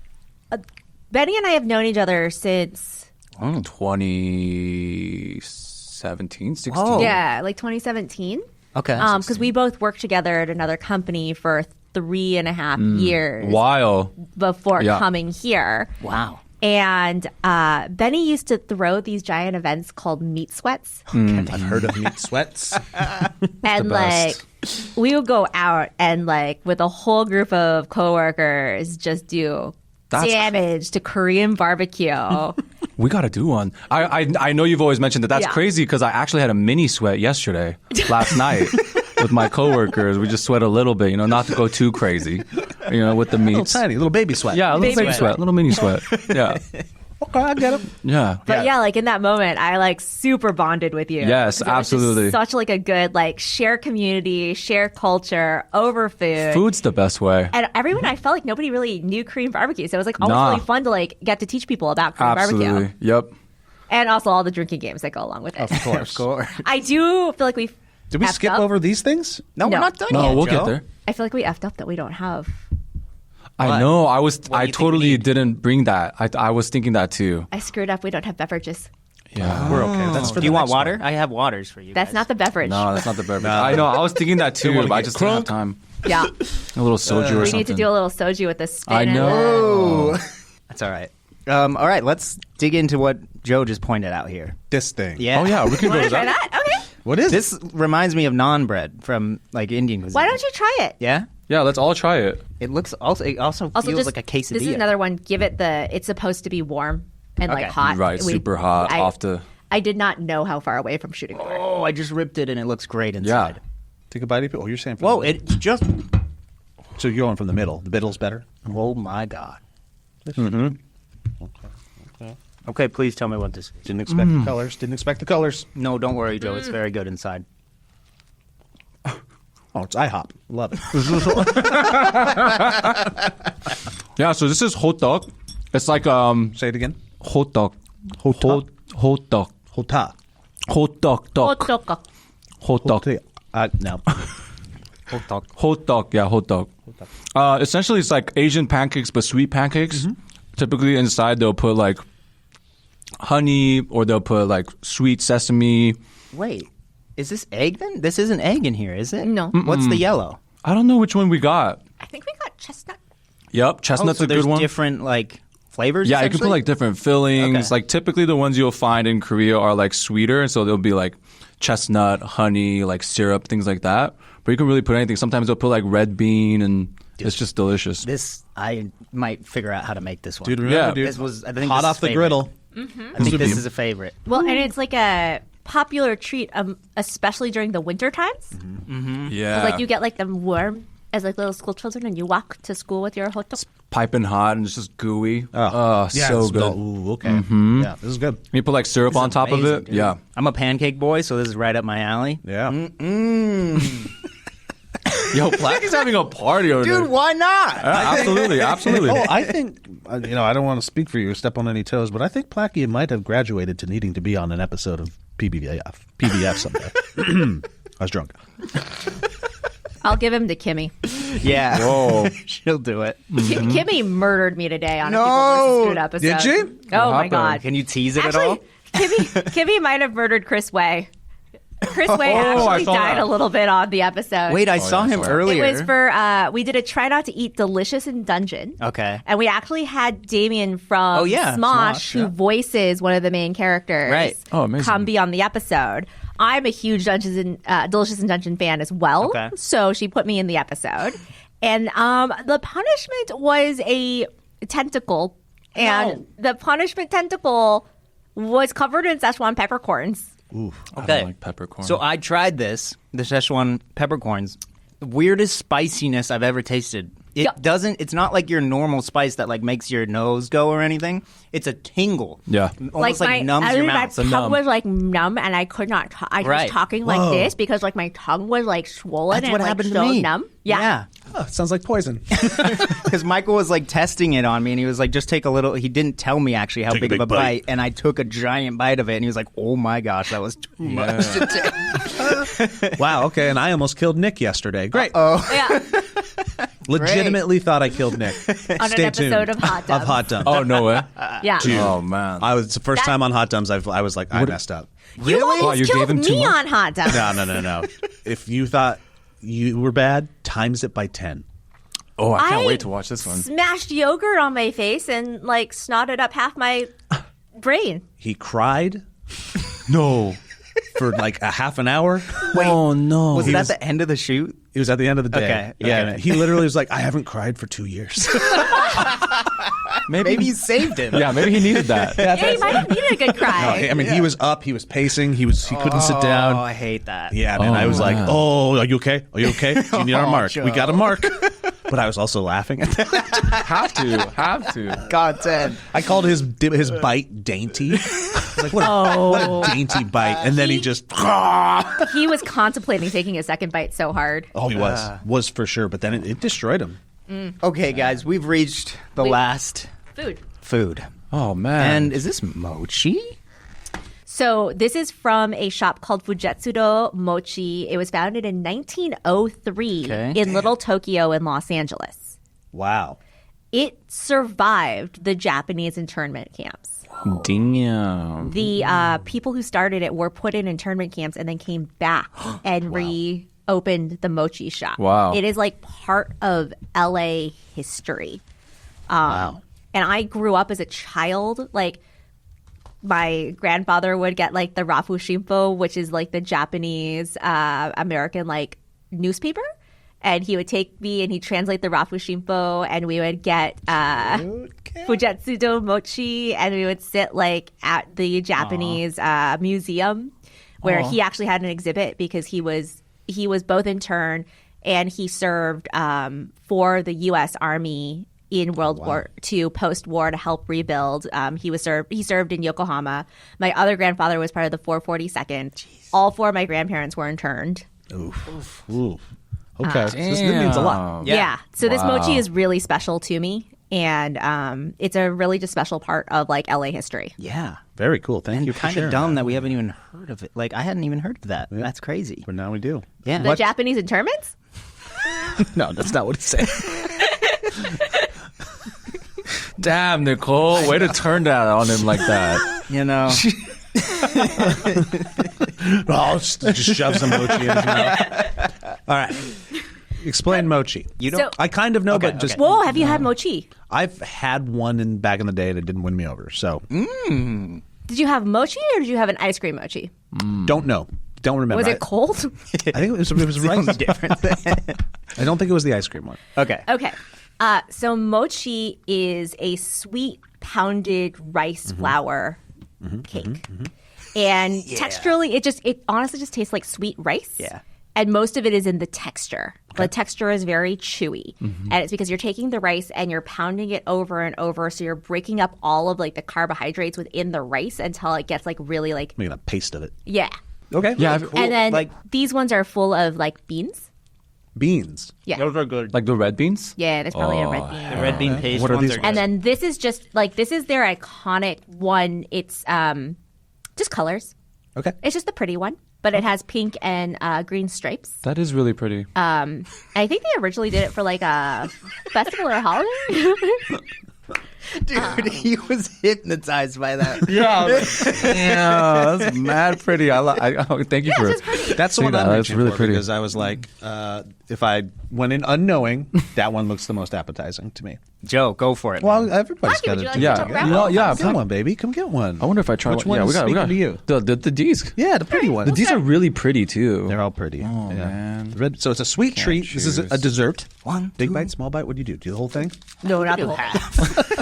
Betty and I have known each other since 2017, 16. Whoa. yeah, like 2017. Okay, Because we both worked together at another company for 3.5 years While before Yeah. coming here. wow. And Benny used to throw these giant events called meat sweats. I've heard of meat sweats. And like best. we would go out and like with a whole group of coworkers just do That's damage to Korean barbecue. we got to do one. I know you've always mentioned that. That's Yeah. crazy because I actually had a mini sweat yesterday, last night, with my coworkers. We just sweat a little bit, you know, not to go too crazy, you know, with the Little meats. tiny, little baby sweat. Yeah, a little Baby baby sweat. sweat, little mini sweat. Yeah, Okay, I get it. yeah. But yeah, like in that moment, I like super bonded with you. Yes, Because it was just absolutely. such like a good like share community, share culture over food. Food's the best way. And everyone, I felt like nobody really knew Korean barbecue, so it was like always Nah. really fun to like get to teach people about Korean Absolutely. barbecue. Yep. And also all the drinking games that go along with it. Of course. Of course. I do feel like we've Did we effed skip up. over these things? No, we're No. not done No, yet, we'll Joe. get there. I feel like we effed up that we don't have. I know. I do you think we totally need? didn't bring that. I was thinking that too. I screwed up. We don't have beverages. Yeah. We're okay. That's for Do the you want next water? one. I have waters for you. That's guys. not the beverage. No, that's not the beverage. I know. I was thinking that too, wanna but I get just didn't have crunk? time. Yeah. A little soju or We something. need to do a little soju with this spin. I in it. know. That's all right. All right, let's dig into what Joe just pointed out here. This thing. Yeah. Oh yeah, we can go Want to to try that. that? Okay. What is This reminds me of naan bread from like Indian cuisine. Why don't you try it? Yeah. Yeah, let's all try it. It looks also. It also Also, feels just like a quesadilla. This is another one. Give it the. It's supposed to be warm and like Okay. hot. Right, super hot. Off the. I did not know how far away from shooting we were. Oh, I just ripped it and it looks great Yeah. inside. Take a bite of it. Oh, you're saying from Whoa! the middle. It just. So you're going from the middle. The middle's better? Oh my god. Mm-hmm. Okay, please tell me what this is. Didn't expect the colors. Didn't expect the colors. No, don't worry, Joe. It's very good inside. Oh, it's IHOP. Love it. Yeah, so this is hotteok. It's like Say it again. hotteok. Hotteok? Hotteok. Hota. Hotteok. Hotteok. Hotteok. No. Hotteok. Hotteok. Yeah, hotteok. Essentially, it's like Asian pancakes, but sweet pancakes. Typically, inside they'll put like honey, or they'll put like sweet sesame. Wait, is this egg then? This isn't egg in here, is it? No. What's the yellow? I don't know which one we got. I think we got chestnut. Yep, chestnut's so a there's good one. different like flavors. Yeah, you can put essentially? like different fillings. Okay. Like typically the ones you'll find in Korea are like sweeter, and so they'll be like chestnut, honey, like syrup, things like that. But you can really put anything. Sometimes they'll put like red bean, and it's just delicious. This I might figure out how to make this one. Dude, remember, Yeah. dude. This was I think Hot this off is the favorite. griddle. I think would this be- is a favorite. Well, and it's like a popular treat, especially during the winter times. Yeah, Like you get like them warm as like little school children, and you walk to school with your hotteok. piping hot and it's just gooey. Yeah, So it's good. Ooh, okay. Yeah, this is good. You put like syrup on top of Amazing, it. dude. Yeah. I'm a pancake boy, so this is right up my alley. Yeah. Yo, Black is having a party over there. Dude, why not? Absolutely, absolutely. Oh, I think, I don't want to speak for you or step on any toes, but I think Placky might have graduated to needing to be on an episode of PBF someday. I was drunk. I'll give him to Kimmy. Yeah. Whoa. She'll do it. Kimmy murdered me today on a No! People vs. Food episode. Did she? Oh my happened? god! Can you tease it at all? Actually, Kimmy might have murdered Chris Way. Chris Way I actually saw died that. a little bit on the episode. Wait, I saw him saw that. earlier. It was for we did a try not to eat delicious in dungeon. Okay. And we actually had Damien from Oh, yeah. Smosh, who yeah. voices one of the main characters, Right. Oh, amazing. come be on the episode. I'm a huge Delicious in Dungeon fan as well. Okay. So she put me in the episode. And the punishment was a tentacle. And the punishment tentacle was covered in Szechuan peppercorns. I Okay. don't like peppercorn. So I tried this, the Szechuan peppercorns. The weirdest spiciness I've ever tasted. It Yeah. doesn't. It's not like your normal spice that like makes your nose go or anything. It's a tingle. Yeah. Almost like numbs your mouth. My tongue was like numb, and I could not. I Right. was talking like this because like my tongue was like swollen That's and what like happened so to me. numb. Yeah. Oh, sounds like poison. Because Michael was like testing it on me, and he was like, "Just take a little." He didn't tell me actually how Take a big of big a bite, and I took a giant bite of it, and he was like, "Oh my gosh, that was too much to take." Wow, okay, and I almost killed Nick yesterday. Great. Yeah. Legitimately thought I killed Nick. On an episode of Hot Tubs. Of Hot Tubs. oh no way. Yeah. Oh man. It's the first time on Hot Tubs I was like, I messed up. You almost Wow, you gave killed him too me much? on Hot Tubs. No. If you thought you were bad, times it by 10. Oh, I can't I wait to watch this one. Smashed yogurt on my face and like snotted up half my brain. He cried No. for like a half an hour. Oh no. Was it at the end of the shoot? It was at the end of the day. Okay, Yeah, okay. he literally was like, I haven't cried for 2 years. Maybe you saved him. Yeah, maybe he needed that. Yeah, you might have needed a good cry. I mean, he was up, he was pacing, he couldn't sit Oh, down. I hate that. Yeah, man. Oh, I was like, man. "Oh, are you okay? Are you okay? Do you need our Oh, mark? Joe. We got a mark." But I was also laughing at that. Have to. God 10. I called his bite dainty. I was like, what a dainty bite. And then he just, He was contemplating taking a second bite so hard. oh, he was for sure. But then it destroyed him. Okay, guys, we've reached the last Food. food. Oh man. And is this mochi? So this is from a shop called Fugetsu-Do Mochi. It was founded in 1903 in Little Tokyo in Los Angeles. Wow. It survived the Japanese internment camps. Damn. The people who started it were put in internment camps and then came back and reopened the mochi shop. Wow. It is like part of LA history. Wow. And I grew up as a child, like my grandfather would get like the Rafu Shimpo, which is like the Japanese American like newspaper. And he would take me and he'd translate the Rafu Shimpo, and we would get Fugetsu-Do Mochi, and we would sit like at the Japanese museum where he actually had an exhibit because he was both intern and he served for the U.S. Army in World War II post-war to help rebuild. He served in Yokohama. My other grandfather was part of the 442nd. Jeez. All four of my grandparents were interned. Oof. Okay, so this means a lot. Yeah. So this mochi is really special to me, and it's a really just special part of like LA history. Yeah. Very cool. Thank you for Kind sharing. of dumb that we haven't even heard of it. Like, I hadn't even heard of that. Yeah. That's crazy. But now we do. Yeah. The Japanese internments? No, that's not what he said. Damn, Nicole. Way to turn that on him like that. You know. Just shove some mochi in his mouth. All right. Explain mochi. You don't. So- I kind of know, Okay, but just okay. Whoa, have you had mochi? I've had one back in the day and it didn't win me over. So Did you have mochi or did you have an ice cream mochi? don't know. Don't remember. Was it cold? I think it was rice. different. I don't think it was the ice cream one. Okay. Okay. So mochi is a sweet pounded rice flour cake. And texturally, it honestly just tastes like sweet rice. Yeah. And most of it is in the texture. The texture is very chewy. And it's because you're taking the rice and you're pounding it over and over. So you're breaking up all of like the carbohydrates within the rice until it gets like really like, Making a paste of it. yeah. Okay. Yeah, And then Like- these ones are full of like beans. Beans. Yeah. Those are good. Like the red beans? Yeah, there's probably a red bean. The red bean paste What are ones these are And good. then this is just like this is their iconic one. It's just colors. Okay. It's just the pretty one, but it has pink and green stripes. That is really pretty. I think they originally did it for like a festival or a holiday. Dude, he was hypnotized by that. Yeah, that's mad pretty. Thank you for it's pretty. That's the See one that? I'm That's reaching really for pretty. because I was like, if I went in unknowing, that one looks the most appetizing to me. Joe, go for it. Well, man. everybody's Pocky, got would you to like do to Yeah, talk about you know, it? yeah. Come on, baby. Come get one. I wonder if I try Which one. one Yeah, is we got speaking to you? the D's. Yeah, the pretty one. These are really pretty too. They're all pretty. Oh, yeah. man. The red, so it's a sweet treat. This is choose. a dessert. One, Big two. bite, small bite. What do? Do the whole thing? No, not the whole thing.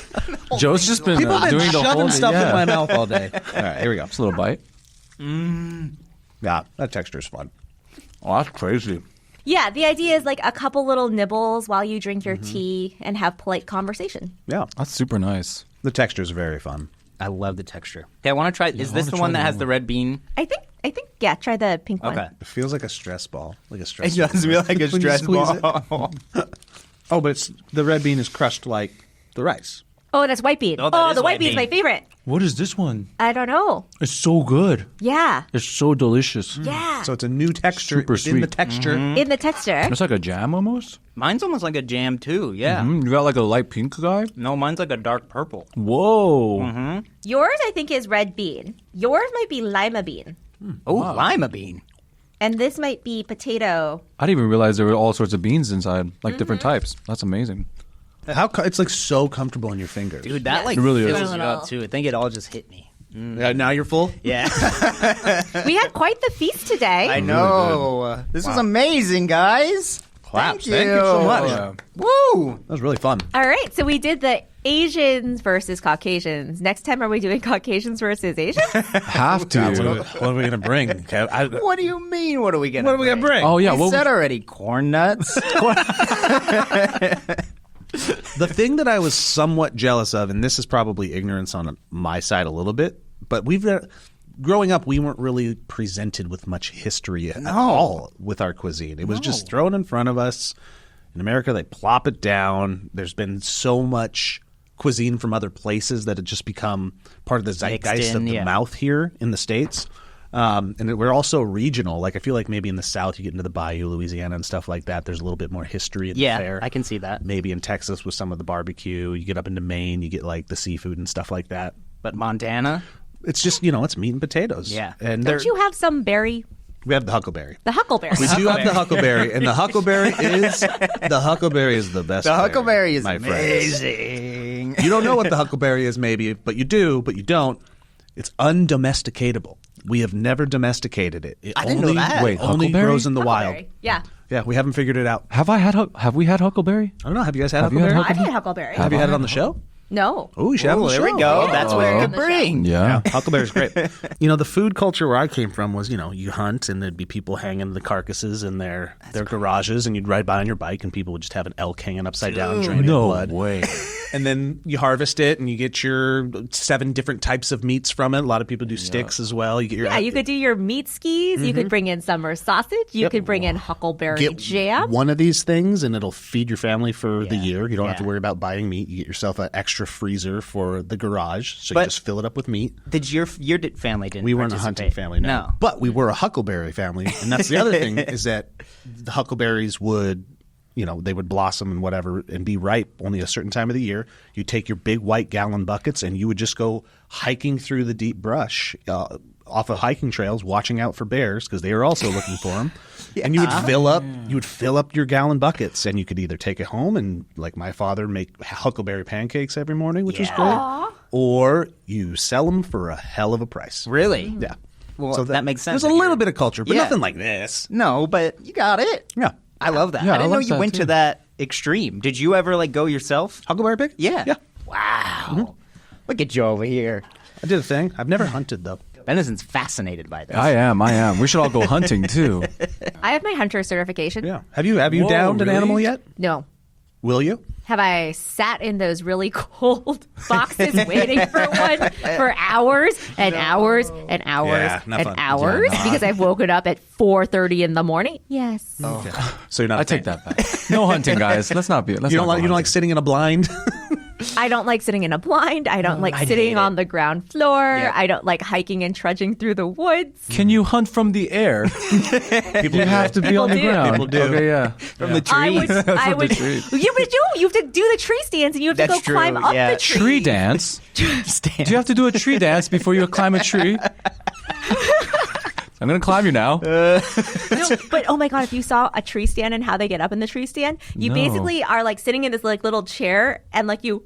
Joe's just been People have been doing the shoving whole stuff yeah. in my mouth all day. All right, here we go. Just a little bite. Yeah, that texture's fun. Oh, that's crazy. Yeah, the idea is like a couple little nibbles while you drink your tea and have polite conversation. Yeah, That's super nice. the texture's very fun. I love the texture. Okay, I want to try. Is this wanna the try one that the has one. the red bean? I think yeah, try the pink one. Okay. It feels like a stress ball, like a stress. It does feel like a When you stress squeeze it. ball. Oh, but it's the red bean is crushed like the rice. Oh, that's white bean. Oh, that is the white white bean is bean. my favorite. What is this one? I don't know. It's so good. Yeah. It's so delicious. Yeah. So it's a new texture Super in sweet. the texture. in the texture. It's like a jam almost. Mine's almost like a jam too. Yeah. You got like a light pink guy. No, mine's like a dark purple. Whoa. Yours, I think, is red bean. Yours might be lima bean. Oh, lima bean. And this might be potato. I didn't even realize there were all sorts of beans inside, like different types. That's amazing. It's like so comfortable in your fingers. Dude, that like It really is. fills it up too. I think it all just hit me. Now you're full. Yeah. We had quite the feast today. I know. This was amazing, guys. Claps. Thank you. so much. Yeah. Woo! That was really fun. All right, so we did the Asians versus Caucasians. Next time, are we doing Caucasians versus Asians? Have to. What are we gonna bring? Kev? What do you mean? What are we gonna? What are we gonna bring? Oh yeah. I What said already, corn nuts. The thing that I was somewhat jealous of, and this is probably ignorance on my side a little bit, but growing up, we weren't really presented with much history at all with our cuisine. It was just thrown in front of us. In America, they plop it down. There's been so much cuisine from other places that had just become part of the zeitgeist of the mouth here in the States. And we're also regional. Like I feel like maybe in the South you get into the Bayou, Louisiana and stuff like that. There's a little bit more history in the fare. I can see that. Maybe in Texas with some of the barbecue. You get up into Maine, you get like the seafood and stuff like that. But Montana? It's just, it's meat and potatoes. Yeah. And Don't you have some berry? We have the huckleberry. The huckleberry. We do have the huckleberry, and the huckleberry is the best. The huckleberry is my amazing. Friends. You don't know what the huckleberry is, maybe, but you do, but you don't. It's undomesticatable. We have never domesticated it. It I didn't know that. Wait, only huckleberry? grows in the wild. Yeah. Yeah, we haven't figured it out. Have we had huckleberry? I don't know. Have you guys had Have you had huckleberry? I've had huckleberry. Have you had it on the show? No. Oh, you should have it on the there show. we go. Oh. That's what it could bring. Yeah. Huckleberry's great. The food culture where I came from was, you hunt and there'd be people hanging the carcasses in their garages, and you'd ride by on your bike and people would just have an elk hanging upside down draining blood. way. And then you harvest it and you get your 7 different types of meats from it. A lot of people do sticks as well. You get your You could do your meat skis. You could bring in summer sausage. You could bring in huckleberry get jam. one of these things and it'll feed your family for the year. You don't have to worry about buying meat. You get yourself an extra freezer for the garage, so you just fill it up with meat. Did your family didn't We weren't a participate? hunting family, no. But we were a huckleberry family, and that's the other thing is that the huckleberries would, they would blossom and whatever and be ripe only a certain time of the year. You take your big white gallon buckets and you would just go hiking through the deep brush off of hiking trails, watching out for bears because they were also looking for them. And you would fill up your gallon buckets, and you could either take it home and, like my father, make huckleberry pancakes every morning, which was great, or you sell them for a hell of a price. Really? Yeah. Well, so that makes sense. There's a little bit of culture, but Yeah. nothing like this. No, but you got it. Yeah. I love that. Yeah, I didn't I know love you that went too. to that extreme. Did you ever go yourself? Huckleberry pig? Yeah. Yeah. Wow. Look at you over here. I did a thing. I've never hunted, though. Benison's fascinated by this. I am. We should all go hunting too. I have my hunter certification. Yeah. Have you Whoa, downed an really? animal yet? No. Will you? Have I sat in those really cold boxes waiting for one for hours and hours and hours Yeah, not and fun. hours Yeah, no. because I've woken up at 4:30 in the morning? Yes. Okay. So you're not. I take that back. No hunting, guys. Let's not be. Let's You not don't go like hunting. sitting in a blind. I don't like sitting in a blind. I don't like hate sitting it. on the ground floor. Yeah. I don't like hiking and trudging through the woods. Can you hunt from the air? People You have to be on the do. ground. People do. Okay, yeah. From the I trees. would. You have to do the tree stands and you have to That's go true, climb up yeah. the tree. Tree dance. Do you have to do a tree dance before you climb a tree? I'm gonna climb you now. No, but oh my god, if you saw a tree stand and how they get up in the tree stand, you No. basically are like sitting in this like little chair and like you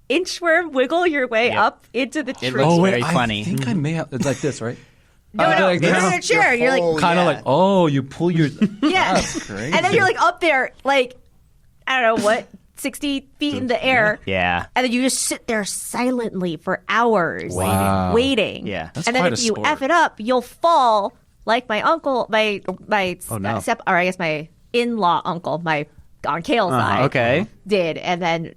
inchworm wiggle your way up into the tree. It looks Oh wait, very funny. I think I may have. It's like this, right? no, like you're this. in a chair. You're like, Kind of like, oh, you pull your. yeah, That's crazy. and then you're like up there, like I don't know what, 60 feet in the air. Yeah. And then you just sit there silently for hours, Wow. waiting. Yeah. That's and then quite if a you sport. f it up, you'll fall like my uncle, my no. or I guess my in-law uncle, my on Kale's side, Okay. did, and then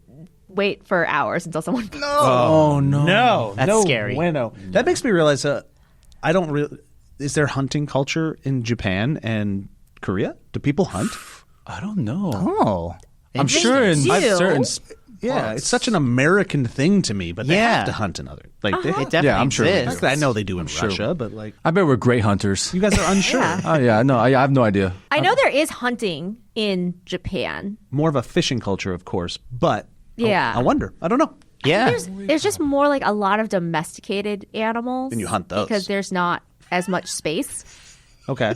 wait for hours until someone. Oh no. No, That's no scary. Bueno. That makes me realize. I don't really. Is there hunting culture in Japan and Korea? Do people hunt? I don't know. Oh. I'm sure in do. certain. Yeah, it's such an American thing to me, but they Yeah. have to hunt in other. Like, they, It definitely Yeah, I'm sure. exists. I know they do in Russia, but like, I bet we're great hunters. you guys are unsure. Yeah. Oh yeah, no, I have no idea. I know there is hunting in Japan. More of a fishing culture, of course, but Yeah. I wonder. I don't know. Yeah. There's just more like a lot of domesticated animals. And you hunt those. because there's not as much space. Okay.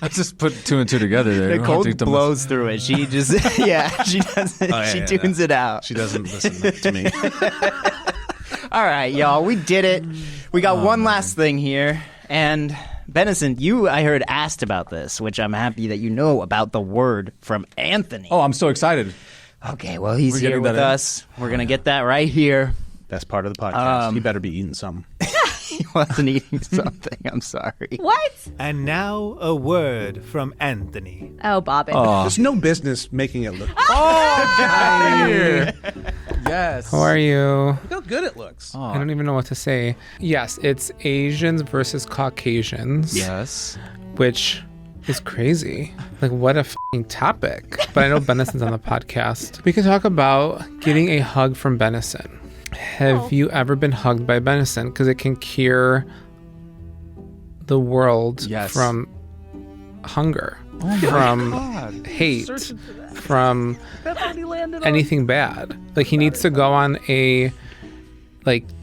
I just put 2 and 2 together there. Nicole I think the- blows through it. She just, she doesn't, she tunes it out. She doesn't listen to me. All right, y'all, we did it. We got one last thing here. And Benison, you, I heard, asked about this, which I'm happy that you know about the word from Anthony. Oh, I'm so excited. Okay, well, he's We're here getting with that in. us. We're going to get that right here. Best part of the podcast. You better be eating something. He wasn't eating something. I'm sorry. What? And now a word from Anthony. Oh, Bobbin. There's no business making it look. Yes. How are you? Look how good it looks. I don't even know what to say. Yes, it's Asians versus Caucasians, Yes. which is crazy. Like, what a f***ing topic. But I know Benison's on the podcast. We could talk about getting a hug from Benison. Have you ever been hugged by Benison? Because it can cure the world from hunger, from hate, from anything bad. Like, he needs to go on a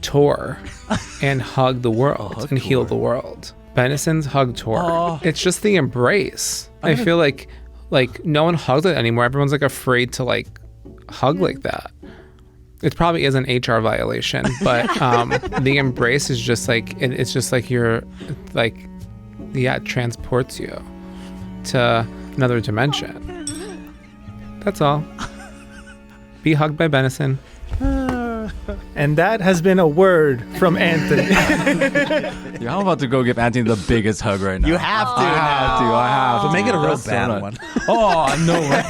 tour and hug the world and heal the world. Benison's hug tour. It's just the embrace. I feel like no one hugs it anymore. Everyone's afraid to hug like that. It probably is an HR violation, but the embrace is just it's just you're it transports you to another dimension. That's all. Be hugged by Benison. And that has been a word from Anthony. Yeah, I'm about to go give Anthony the biggest hug right now. You have to. I have to. But make it a real That's bad so one. Oh, no way.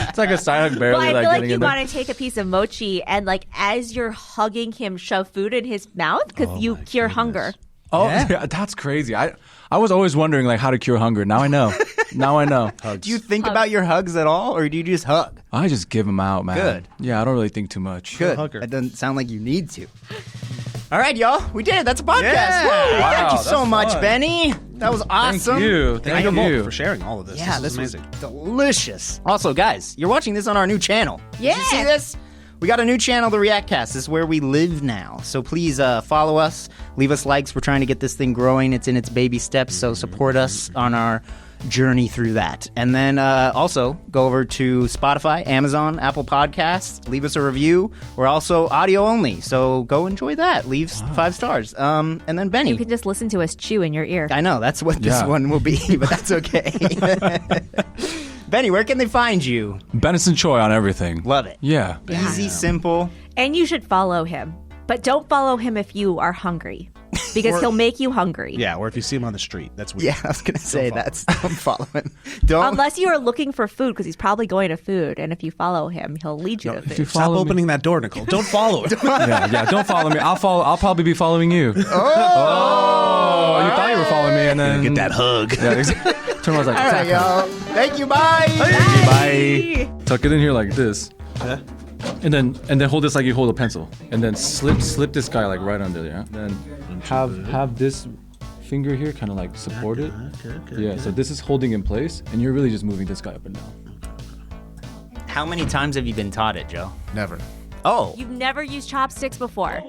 It's like a side hug barely Well, I feel like getting you in there. want to take a piece of mochi and as you're hugging him, shove food in his mouth because you cure hunger. Oh, yeah, that's crazy. I was always wondering how to cure hunger. Now I know. Do you think about your hugs at all, or do you just hug? I just give them out, man. Good. Yeah, I don't really think too much. Good. Hugger. It doesn't sound like you need to. All right, y'all. We did it. That's a podcast. Yeah. Woo! Wow, Thank you so that's much, fun. Benny. That was awesome. Thank you. Thank you both for sharing all of this. Yeah, this this is was amazing. delicious. Also, guys, you're watching this on our new channel. Yeah. Did you see this? We got a new channel, the ReactCast. This is where we live now. So please follow us. Leave us likes. We're trying to get this thing growing. It's in its baby steps, so support us on our journey through that. And then also go over to Spotify, Amazon, Apple Podcasts. Leave us a review. We're also audio only, so go enjoy that. Leave 5 stars. And then Benny. You can just listen to us chew in your ear. I know, that's what this one will be, but that's okay. Benny, where can they find you? Benison Choi on everything. Love it. Yeah. Easy, simple. And you should follow him. But don't follow him if you are hungry. Because he'll make you hungry. Yeah, or if you see him on the street, that's weird. Yeah, I was going to say don't follow him. Don't. Unless you are looking for food, because he's probably going to food. And if you follow him, he'll lead you to food. Stop opening that door, Nicole. Don't follow him. Yeah, don't follow me. I'll probably be following you. Oh, you thought you were following me, and then Get that hug. Yeah, exactly. Turn around, All right, y'all. Thank you. Bye. Bye. Tuck it in here like this. And then hold this like you hold a pencil. And then slip this guy right under there. Then have this finger here kind of support it. Okay. Yeah, so this is holding in place, and you're really just moving this guy up and down. How many times have you been taught it, Joe? Never. Oh. You've never used chopsticks before.